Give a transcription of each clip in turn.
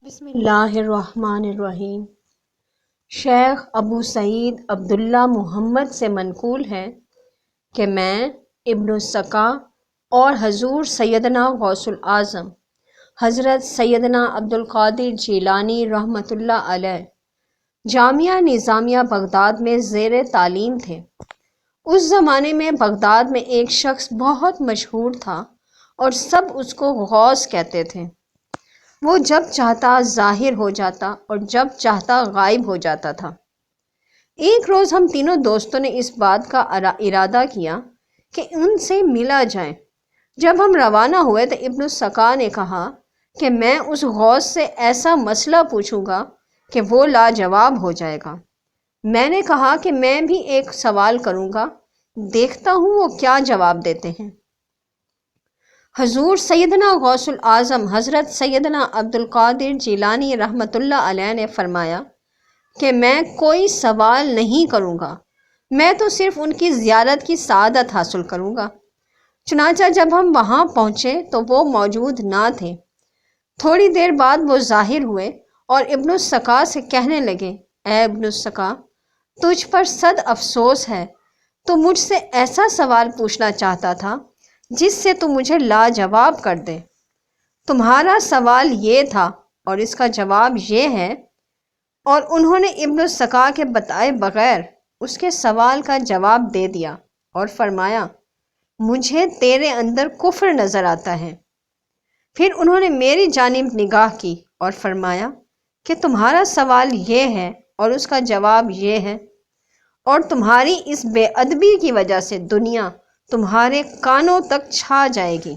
بسم اللہ الرحمن الرحیم۔ شیخ ابو سعید عبداللہ محمد سے منقول ہے کہ میں ابن السکا اور حضور سیدنا غوث العظم حضرت سیدنا عبدالقادر جیلانی رحمۃ اللہ علیہ جامعہ نظامیہ بغداد میں زیر تعلیم تھے۔ اس زمانے میں بغداد میں ایک شخص بہت مشہور تھا اور سب اس کو غوث کہتے تھے۔ وہ جب چاہتا ظاہر ہو جاتا اور جب چاہتا غائب ہو جاتا تھا۔ ایک روز ہم تینوں دوستوں نے اس بات کا ارادہ کیا کہ ان سے ملا جائیں۔ جب ہم روانہ ہوئے تو ابن السکا نے کہا کہ میں اس غوث سے ایسا مسئلہ پوچھوں گا کہ وہ لاجواب ہو جائے گا۔ میں نے کہا کہ میں بھی ایک سوال کروں گا، دیکھتا ہوں وہ کیا جواب دیتے ہیں۔ حضور سیدنا غوث العظم حضرت سیدنا عبدالقادر جیلانی رحمۃ اللہ علیہ نے فرمایا کہ میں کوئی سوال نہیں کروں گا، میں تو صرف ان کی زیارت کی سعادت حاصل کروں گا۔ چنانچہ جب ہم وہاں پہنچے تو وہ موجود نہ تھے۔ تھوڑی دیر بعد وہ ظاہر ہوئے اور ابن السکا سے کہنے لگے، اے ابن السکا، تجھ پر صد افسوس ہے، تو مجھ سے ایسا سوال پوچھنا چاہتا تھا جس سے تو مجھے لاجواب کر دے۔ تمہارا سوال یہ تھا اور اس کا جواب یہ ہے۔ اور انہوں نے ابن السکا کے بتائے بغیر اس کے سوال کا جواب دے دیا اور فرمایا، مجھے تیرے اندر کفر نظر آتا ہے۔ پھر انہوں نے میری جانب نگاہ کی اور فرمایا کہ تمہارا سوال یہ ہے اور اس کا جواب یہ ہے، اور تمہاری اس بے ادبی کی وجہ سے دنیا تمہارے کانوں تک چھا جائے گی۔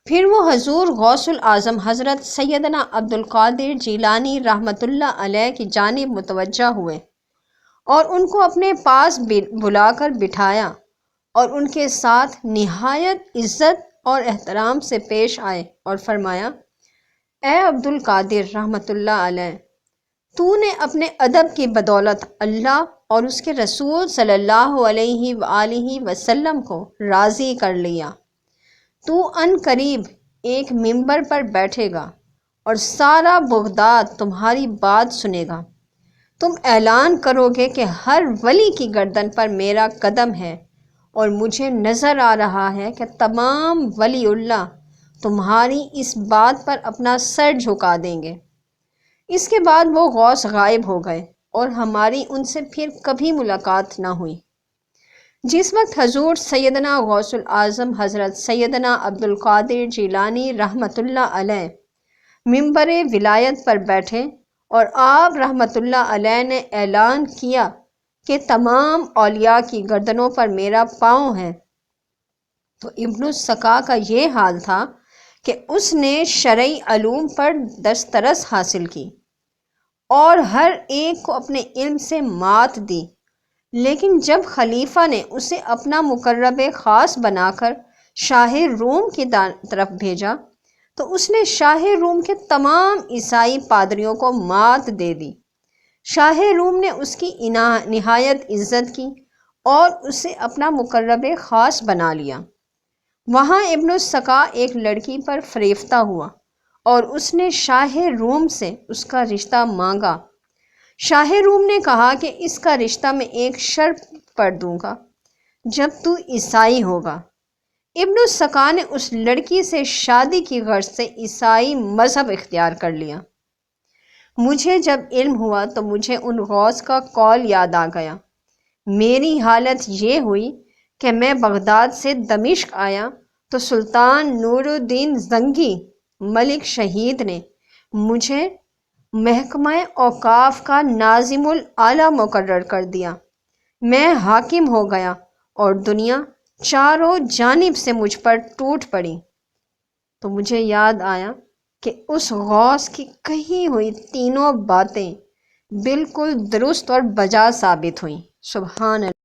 پھر وہ حضور غوث العظم حضرت سیدنا عبدالقادر جیلانی رحمۃ اللہ علیہ کی جانب متوجہ ہوئے اور ان کو اپنے پاس بلا کر بٹھایا اور ان کے ساتھ نہایت عزت اور احترام سے پیش آئے اور فرمایا، اے عبدالقادر رحمۃ اللہ علیہ، تو نے اپنے ادب کی بدولت اللہ اور اس کے رسول صلی اللہ علیہ وآلہ وسلم کو راضی کر لیا۔ تو ان قریب ایک منبر پر بیٹھے گا اور سارا بغداد تمہاری بات سنے گا۔ تم اعلان کرو گے کہ ہر ولی کی گردن پر میرا قدم ہے، اور مجھے نظر آ رہا ہے کہ تمام ولی اللہ تمہاری اس بات پر اپنا سر جھکا دیں گے۔ اس کے بعد وہ غوث غائب ہو گئے اور ہماری ان سے پھر کبھی ملاقات نہ ہوئی۔ جس وقت حضور سیدنا غوث العظم حضرت سیدنا عبدالقادر جیلانی رحمۃ اللہ علیہ منبر ولایت پر بیٹھے اور آپ رحمۃ اللہ علیہ نے اعلان کیا کہ تمام اولیاء کی گردنوں پر میرا پاؤں ہے، تو ابن السکا کا یہ حال تھا کہ اس نے شرعی علوم پر دسترس حاصل کی اور ہر ایک کو اپنے علم سے مات دی، لیکن جب خلیفہ نے اسے اپنا مقرب خاص بنا کر شاہ روم کی طرف بھیجا تو اس نے شاہ روم کے تمام عیسائی پادریوں کو مات دے دی۔ شاہ روم نے اس کی نہایت عزت کی اور اسے اپنا مقرب خاص بنا لیا۔ وہاں ابن السکا ایک لڑکی پر فریفتہ ہوا اور اس نے شاہ روم سے اس کا رشتہ مانگا۔ شاہ روم نے کہا کہ اس کا رشتہ میں ایک شرط پر دوں گا، جب تو عیسائی ہوگا۔ ابن السکا نے اس لڑکی سے شادی کی غرض سے عیسائی مذہب اختیار کر لیا۔ مجھے جب علم ہوا تو مجھے ان غوث کا قول یاد آ گیا۔ میری حالت یہ ہوئی کہ میں بغداد سے دمشق آیا تو سلطان نور الدین زنگی ملک شہید نے مجھے محکمہ اوقاف کا ناظم الاعلیٰ مقرر کر دیا۔ میں حاکم ہو گیا اور دنیا چاروں جانب سے مجھ پر ٹوٹ پڑی۔ تو مجھے یاد آیا کہ اس غوث کی کہی ہوئی تینوں باتیں بالکل درست اور بجا ثابت ہوئیں۔ سبحان اللہ۔